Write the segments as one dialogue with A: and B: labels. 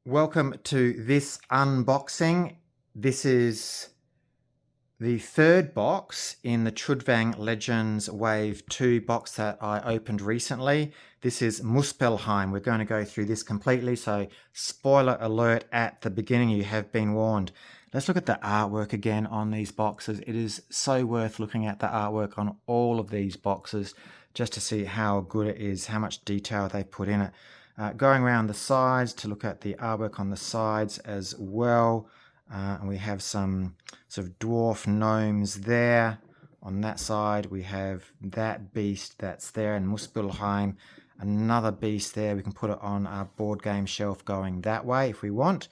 A: Welcome to this unboxing. This is the third box in the Trudvang Legends Wave 2 box that I opened recently. This is Muspelheim. We're going to go through this completely, so spoiler alert at the beginning, you have been warned. Let's look at the artwork again on these boxes. It is so worth looking at the artwork on all of these boxes just to see how good it is, how much detail they put in it. Going around the sides to look at the artwork on the sides as well. And we have some sort of dwarf gnomes there. On that side, we have that beast that's there in Muspelheim. Another beast there. We can put it on our board game shelf going that way if we want.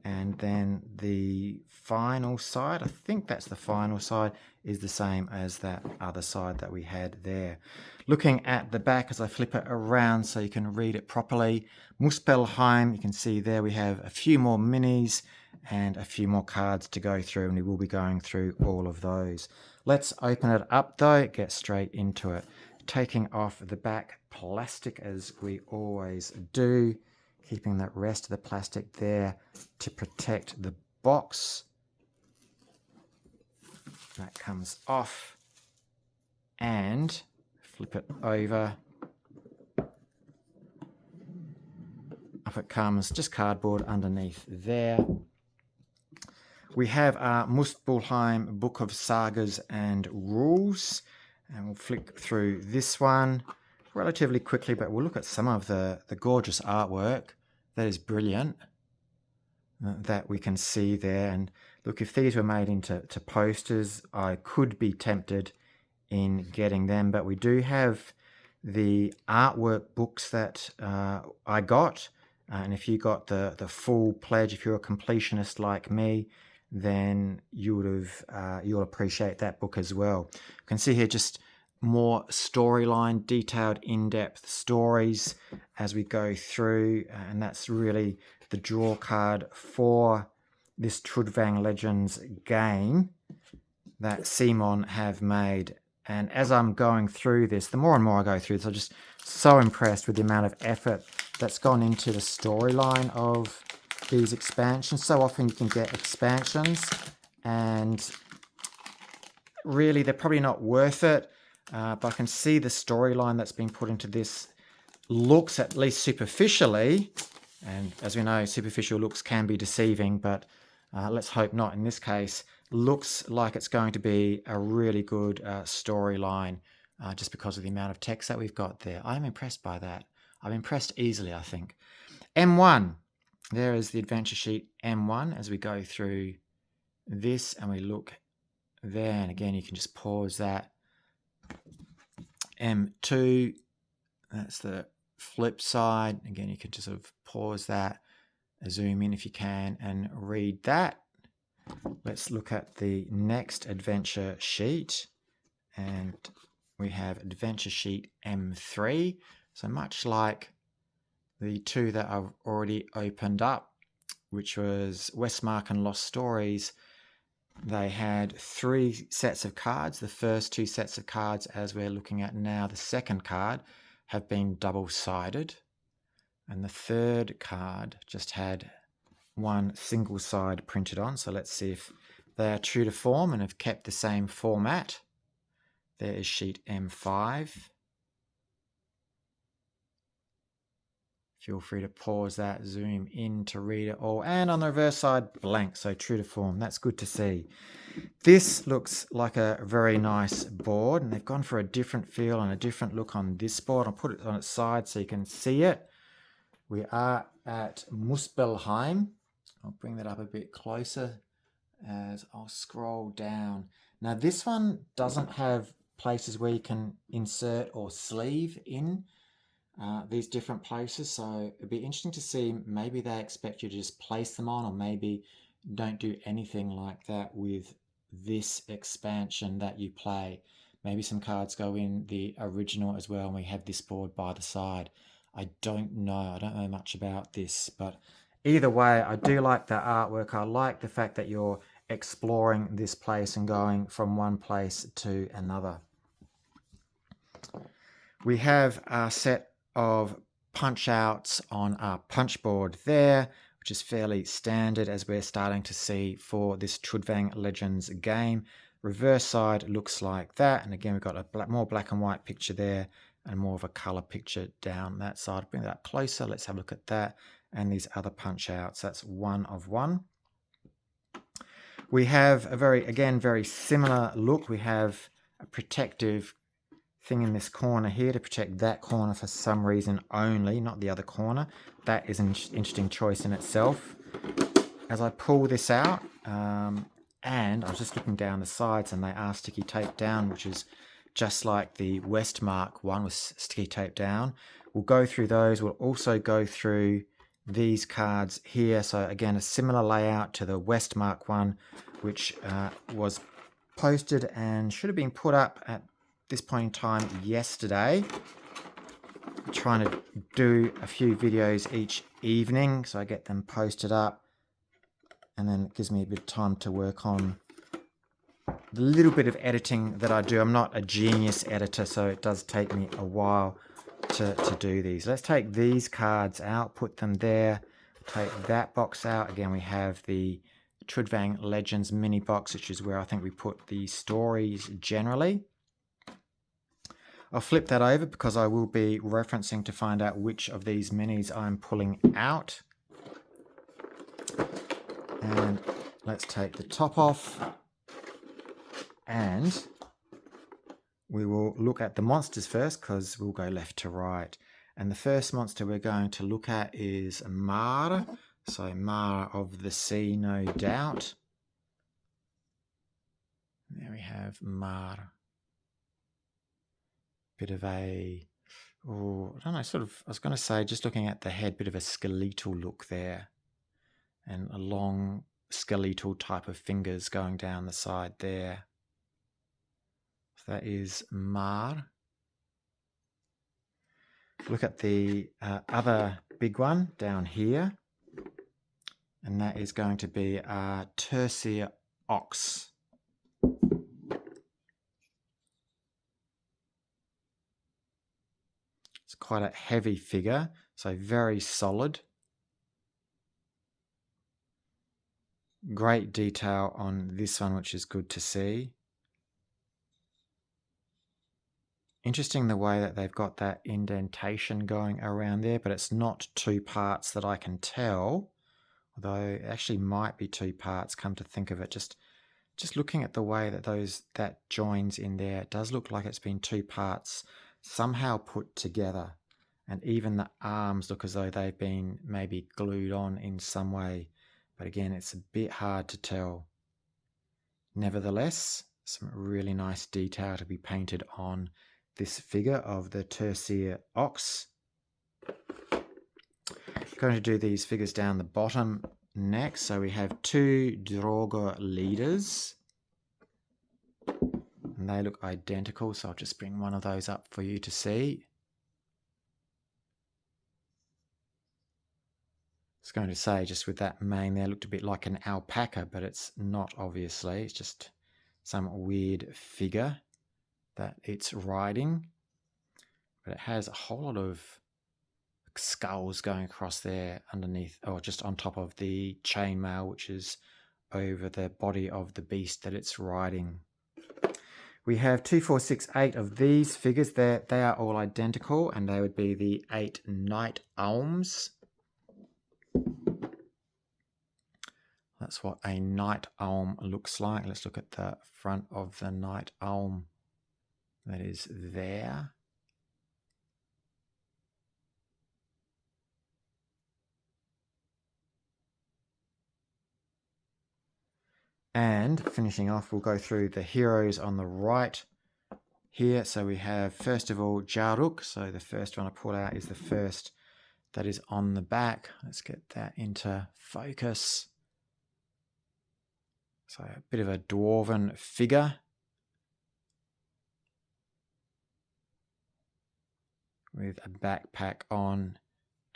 A: And then the final side, I think that's the final side, is the same as that other side that we had there. Looking at the back as I flip it around so you can read it properly. Muspelheim, you can see there we have a few more minis and a few more cards to go through, and we will be going through all of those. Let's open it up though, get straight into it. Taking off the back plastic as we always do, keeping the rest of the plastic there to protect the box. That comes off, and flip it over. Up it comes, just cardboard underneath there. We have our Muspelheim Book of Sagas and Rules, and we'll flick through this one relatively quickly, but we'll look at some of the gorgeous artwork that is brilliant that we can see there. And look, if these were made into posters, I could be tempted in getting them, but we do have the artwork books that I got, and if you got the full pledge, if you're a completionist like me, then you'll appreciate that book as well. You can see here just more storyline, detailed, in-depth stories as we go through, and that's really the draw card for this Trudvang Legends game that Simon have made. And as I'm going through this, the more and more I go through this, I'm just so impressed with the amount of effort that's gone into the storyline of these expansions. So often you can get expansions and really they're probably not worth it, but I can see the storyline that's been put into this looks, at least superficially, and as we know, superficial looks can be deceiving, but let's hope not in this case, looks like it's going to be a really good storyline just because of the amount of text that we've got there. I'm impressed by that. I'm impressed easily, I think. M1. There is the adventure sheet M1 as we go through this and we look there, and again you can just pause that. M2, that's the flip side. Again, you can just sort of pause that, zoom in if you can, and read that. Let's look at the next adventure sheet, and we have adventure sheet M3. So much like the two that I've already opened up, which was Westmark and Lost Stories, they had 3 sets of cards. The first 2 sets of cards, as we're looking at now, the second card, have been double-sided. And the third card just had one single side printed on. So let's see if they are true to form and have kept the same format. There is sheet M5. Feel free to pause that, zoom in to read it all. And on the reverse side, blank, so true to form. That's good to see. This looks like a very nice board, and they've gone for a different feel and a different look on this board. I'll put it on its side so you can see it. We are at Muspelheim. I'll bring that up a bit closer as I'll scroll down. Now this one doesn't have places where you can insert or sleeve in these different places, so it'd be interesting to see, maybe they expect you to just place them on, or maybe don't do anything like that with this expansion that you play. Maybe some cards go in the original as well, and we have this board by the side. I don't know much about this, but either way, I do like the artwork. I like the fact that you're exploring this place and going from one place to another. We have our set of punch outs on our punch board there, which is fairly standard as we're starting to see for this Trudvang Legends game. Reverse side looks like that, and again we've got a more black and white picture there and more of a color picture down that side. Bring that closer, let's have a look at that, and these other punch outs. That's 1 of 1. We have a very similar look. We have a protective thing in this corner here to protect that corner for some reason only, not the other corner. That is an interesting choice in itself. As I pull this out, and I was just looking down the sides and they are sticky taped down, which is just like the Westmark one was sticky taped down. We'll go through those. We'll also go through these cards here. So again, a similar layout to the Westmark one, which was posted and should have been put up at this point in time yesterday. I'm trying to do a few videos each evening so I get them posted up, and then it gives me a bit of time to work on the little bit of editing that I do. I'm not a genius editor, so it does take me a while to do these. Let's take these cards out, put them there, take that box out. Again, we have the Trudvang Legends mini box, which is where I think we put the stories generally. I'll flip that over because I will be referencing to find out which of these minis I'm pulling out. And let's take the top off, and we will look at the monsters first because we'll go left to right. And the first monster we're going to look at is Mara. So Mara of the sea, no doubt. There we have Mara. Bit of a, oh, I don't know, sort of, I was going to say, just looking at the head, bit of a skeletal look there. And a long skeletal type of fingers going down the side there. So that is Mar. Look at the other big one down here. And that is going to be a Tertiary Ox. It's quite a heavy figure, so very solid. Great detail on this one, which is good to see. Interesting the way that they've got that indentation going around there, but it's not 2 parts that I can tell. Although it actually might be 2 parts, come to think of it. Just looking at the way that that joins in there, it does look like it's been 2 parts somehow put together. And even the arms look as though they've been maybe glued on in some way. But again, it's a bit hard to tell. Nevertheless, some really nice detail to be painted on this figure of the Tertiary Ox. Going to do these figures down the bottom next. So we have 2 Draugr leaders. And they look identical, so I'll just bring one of those up for you to see. I was going to say, just with that mane there, looked a bit like an alpaca, but it's not, obviously. It's just some weird figure that it's riding. But it has a whole lot of skulls going across there underneath, or just on top of the chainmail, which is over the body of the beast that it's riding. We have 2, 4, 6, 8 of these figures. They are all identical, and they would be the 8 Knight Alms. That's what a Knight Alm looks like. Let's look at the front of the Knight Alm. That is there. And finishing off, we'll go through the heroes on the right here. So we have, first of all, Jaruk. So the first one I pulled out is the first that is on the back. Let's get that into focus. So a bit of a dwarven figure. With a backpack on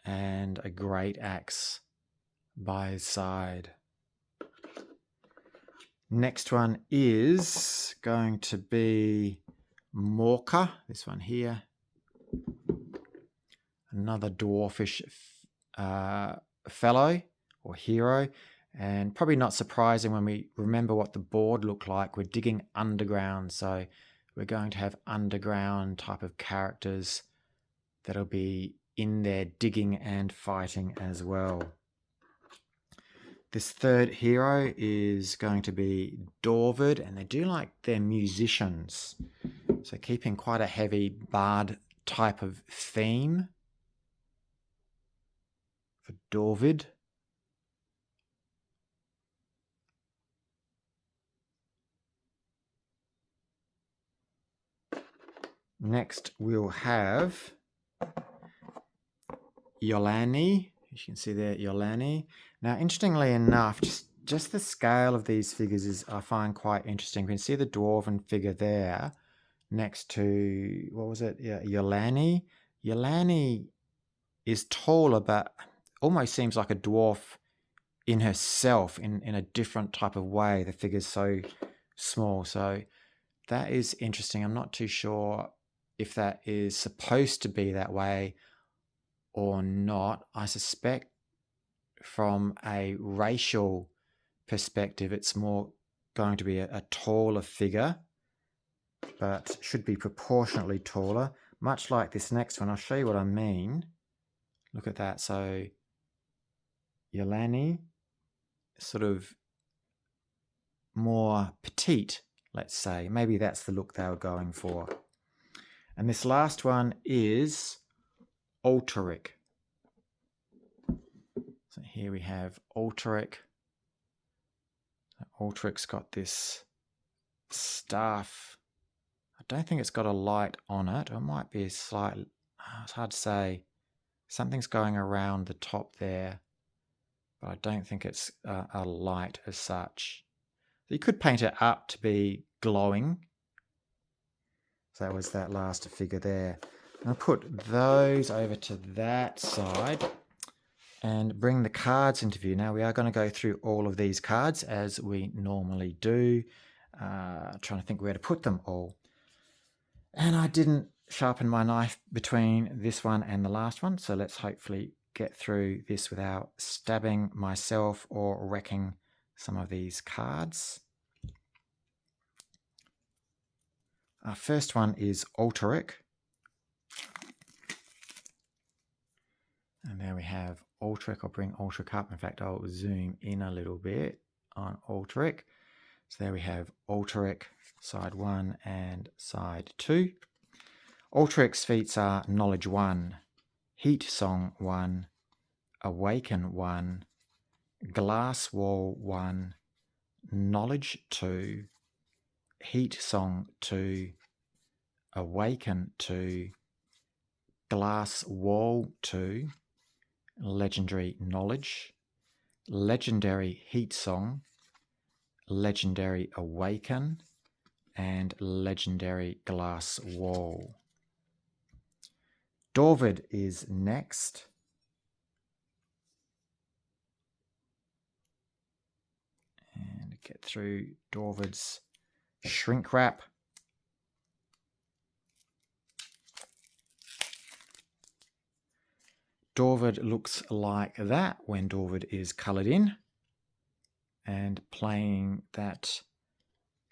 A: and a great axe by his side. Next one is going to be Morka, this one here. Another dwarfish fellow or hero. And probably not surprising when we remember what the board looked like. We're digging underground, so we're going to have underground type of characters that'll be in there digging and fighting as well. This third hero is going to be Dorvid, and they do like they're musicians. So keeping quite a heavy bard type of theme for Dorvid. Next we'll have Yolani. As you can see there, Yolani. Now, interestingly enough, just the scale of these figures is, I find, quite interesting. You can see the dwarven figure there next to, what was it? Yeah, Yolani. Yolani is taller, but almost seems like a dwarf in herself in a different type of way. The figure's so small. So that is interesting. I'm not too sure if that is supposed to be that way or not. I suspect from a racial perspective, it's more going to be a taller figure, but should be proportionately taller, much like this next one. I'll show you what I mean. Look at that. So Yolani, sort of more petite, let's say. Maybe that's the look they were going for. And this last one is Alteric. So here we have Alteric. Alteric's got this staff. I don't think it's got a light on it. It might be a slight, it's hard to say. Something's going around the top there, but I don't think it's a light as such. So you could paint it up to be glowing. So that was that last figure there. I'll put those over to that side and bring the cards into view. Now we are going to go through all of these cards as we normally do. Trying to think where to put them all. And I didn't sharpen my knife between this one and the last one, so let's hopefully get through this without stabbing myself or wrecking some of these cards. Our first one is Alteric. And there we have Alteric. I'll bring Alteric up. In fact, I'll zoom in a little bit on Alteric. So there we have Alteric, side 1 and side 2. Alteric's feats are Knowledge 1, Heat Song 1, Awaken 1, Glass Wall 1, Knowledge 2, Heat Song 2, Awaken 2, Glass Wall 2, Legendary Knowledge, Legendary Heat Song, Legendary Awaken, and Legendary Glass Wall. Dorvid is next. And get through Dorvid's shrink wrap. Dorvid looks like that when Dorvid is coloured in and playing that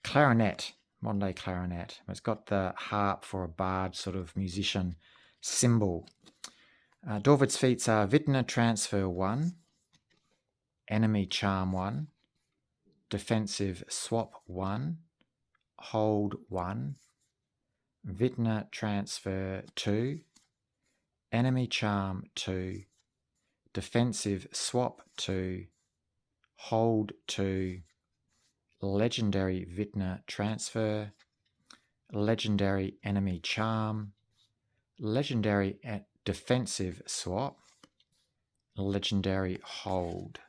A: clarinet, modern day clarinet. It's got the harp for a bard sort of musician symbol. Dorvid's feats are Vintner Transfer 1, Enemy Charm 1, Defensive Swap 1, Hold 1, Vintner Transfer 2, Enemy Charm 2, Defensive Swap 2, Hold 2, Legendary Vintner Transfer, Legendary Enemy Charm, Legendary Defensive Swap, Legendary Hold.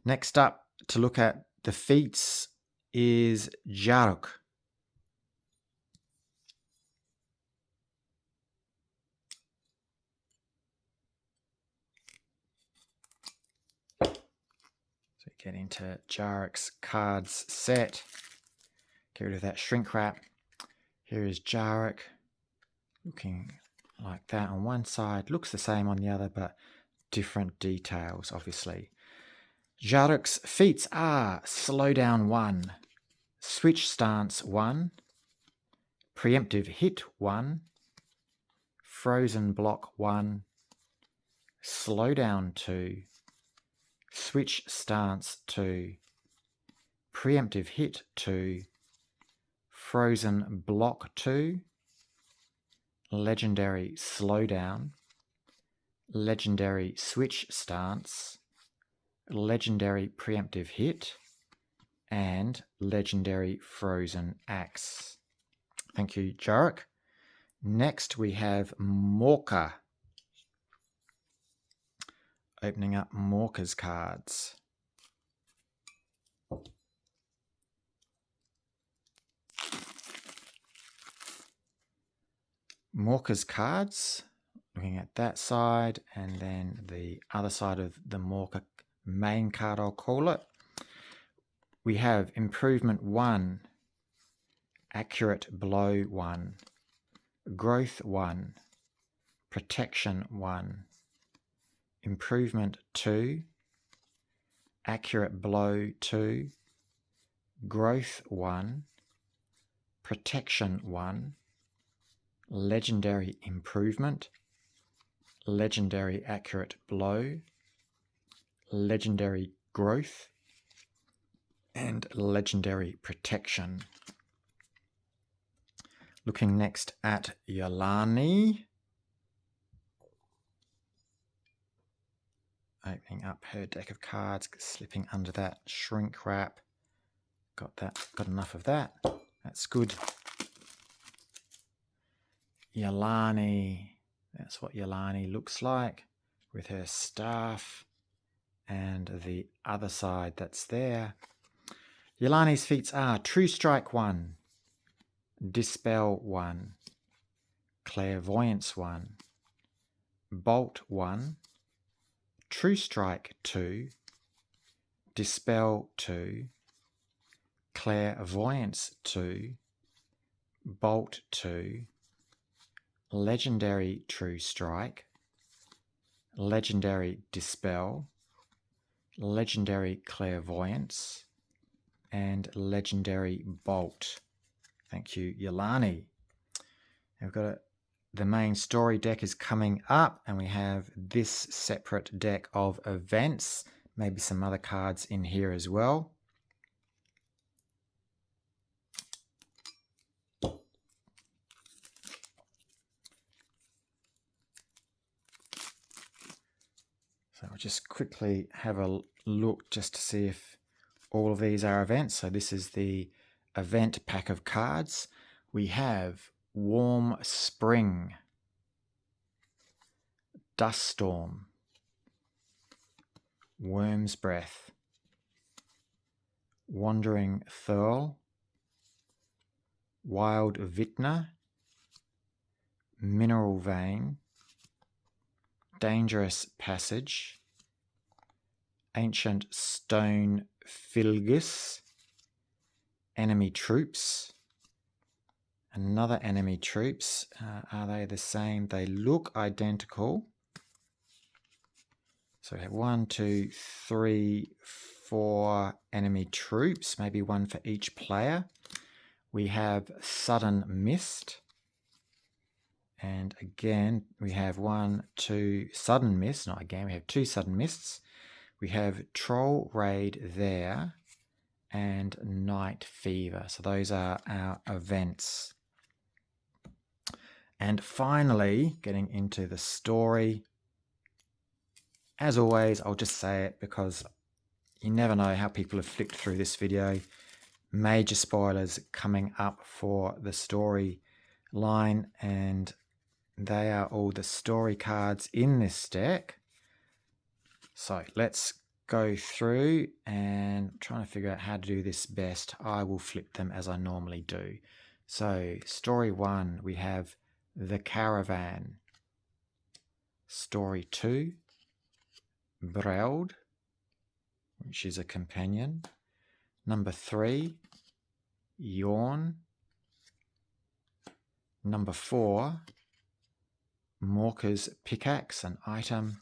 A: Next up to look at the feats is Jaruk. So get into Jaruk's cards set. Get rid of that shrink wrap. Here is Jaruk looking like that on one side. Looks the same on the other, but different details, obviously. Jaruk's feats are slow down 1, switch stance 1, preemptive hit 1, frozen block 1, slow down 2, switch stance 2, preemptive hit 2, frozen block 2, legendary slowdown, legendary switch stance, legendary preemptive hit, and legendary frozen axe. Thank you, Jarek. Next we have Morka. Opening up Morka's cards. Morka's cards, looking at that side, and then the other side of the Morka main card, I'll call it. We have Improvement 1, Accurate Blow 1, Growth 1, Protection 1, Improvement 2, Accurate Blow 2, Growth 1, Protection 1, Legendary Improvement, Legendary Accurate Blow, Legendary Growth, and Legendary Protection. Looking next at Yolani. Opening up her deck of cards, slipping under that shrink wrap. Got enough of that. That's good. Yolani. That's what Yolani looks like with her staff and the other side that's there. Yolani's feats are True Strike 1, Dispel 1, Clairvoyance 1, Bolt 1, True Strike 2, Dispel 2, Clairvoyance 2, Bolt 2, Legendary True Strike, Legendary Dispel, Legendary Clairvoyance, and Legendary Bolt. Thank you, Yolani. We've got the main story deck is coming up, and we have this separate deck of events, maybe some other cards in here as well. So we'll just quickly have a look just to see if all of these are events. So this is the event pack of cards. We have Warm Spring, Dust Storm, Worm's Breath, Wandering Thurl, Wild Vintner, Mineral Vein, Dangerous Passage, Ancient Stone Filgus, Enemy Troops, another Enemy Troops. Are they the same? They look identical. So we have 1, 2, 3, 4 enemy troops, maybe one for each player. We have Sudden Mist. And again, we have 1, 2 Sudden Mists. Not again, we have 2 Sudden Mists. We have Troll Raid there and Night Fever. So those are our events. And finally, getting into the story. As always, I'll just say it because you never know how people have flicked through this video. Major spoilers coming up for the story line, and they are all the story cards in this deck. So let's go through and trying to figure out how to do this best. I will flip them as I normally do. So story 1, we have The Caravan. Story 2, Breld, which is a companion. Number 3, Yawn. Number 4, Morka's Pickaxe, an item.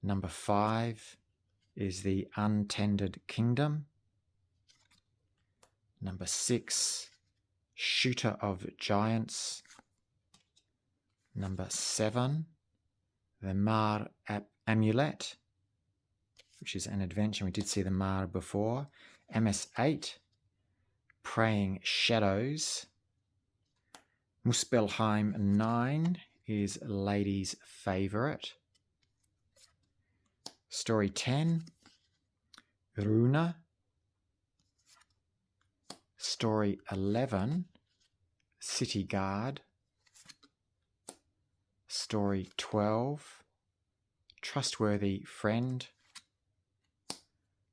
A: Number 5 is the Untended Kingdom. Number 6, Shooter of Giants. Number 7, the Mar Amulet, which is an adventure. We did see the Mar before. MS8, Praying Shadows. Muspelheim 9 is Lady's Favourite. Story 10, Runa. Story 11, City Guard. Story 12, Trustworthy Friend.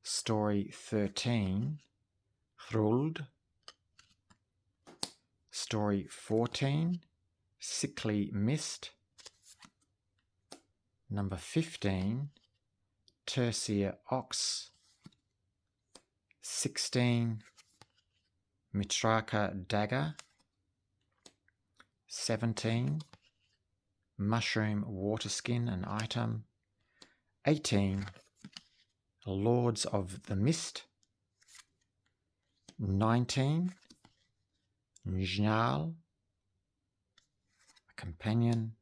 A: Story 13, Hruld. Story 14, Sickly Mist. Number 15, Tertiary Ox. 16, Mitraka Dagger. 17, Mushroom Waterskin, an item. 18, Lords of the Mist. 19, Njal, a companion.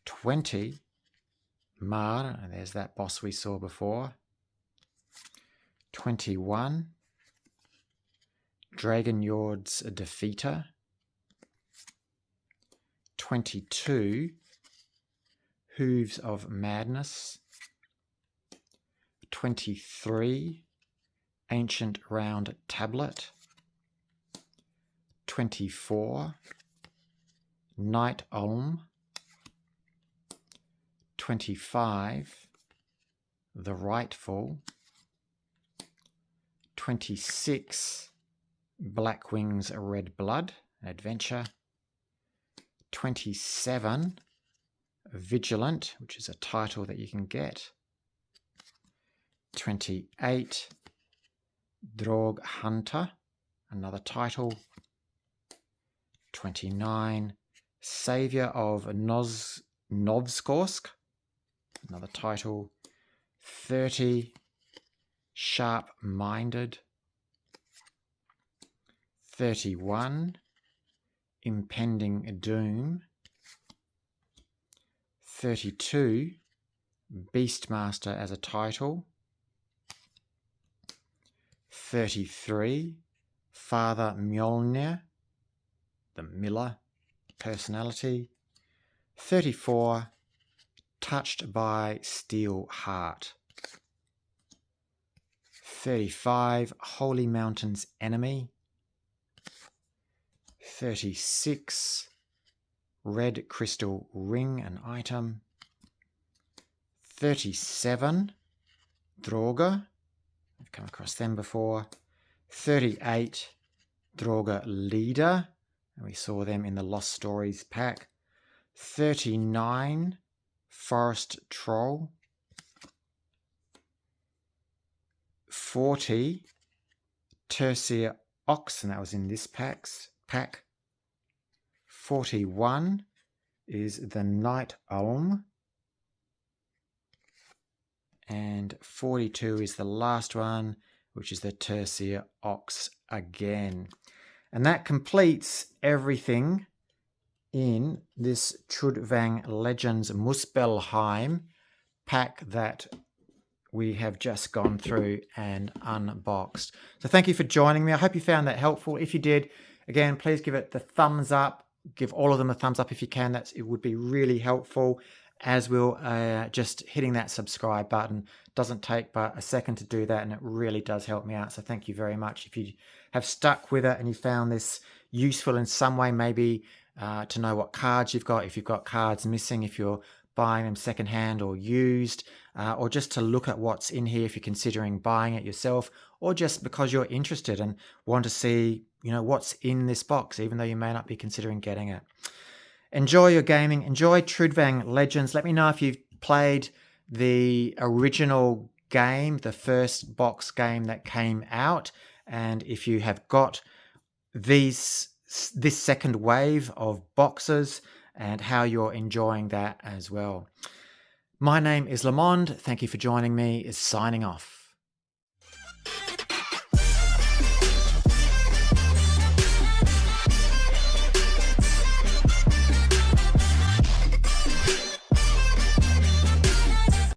A: 20, Mar, and there's that boss we saw before. 21, Dragon Yord's Defeater. 22, Hooves of Madness. 23, Ancient Round Tablet. 24, Night Ulm. 25, The Rightful. 26, Black Wings Red Blood, adventure. 27, Vigilant, which is a title that you can get. 28, Drog Hunter, another title. 29, Saviour of Novskorsk, another title. 30, Sharp Minded. 31, Impending Doom. 32, Beastmaster as a title. 33, Father Mjolnir, the Miller personality. 34, Touched by Steel Heart. 35, Holy Mountain's Enemy. 36, Red Crystal Ring, an item. 37, Draugr. I've come across them before. 38, Draugr Leader. And we saw them in the Lost Stories pack. 39, Forest Troll. 40, Tertiary Ox, and that was in this pack. 41 is the Night Ulm. And 42 is the last one, which is the Tertiary Ox again. And that completes everything in this Trudvang Legends Muspelheim pack that we have just gone through and unboxed. So thank you for joining me. I hope you found that helpful. If you did, again, please give it the thumbs up. Give all of them a thumbs up if you can. It would be really helpful, as will just hitting that subscribe button. Doesn't take but a second to do that, and it really does help me out. So thank you very much. If you have stuck with it and you found this useful in some way, maybe to know what cards you've got, if you've got cards missing, if you're buying them secondhand or used, or just to look at what's in here if you're considering buying it yourself, or just because you're interested and want to see, what's in this box, even though you may not be considering getting it. Enjoy your gaming. Enjoy Trudvang Legends. Let me know if you've played the original game, the first box game that came out, and if you have got this second wave of boxes and how you're enjoying that as well. My name is LeMonde. Thank you for joining me. Signing off.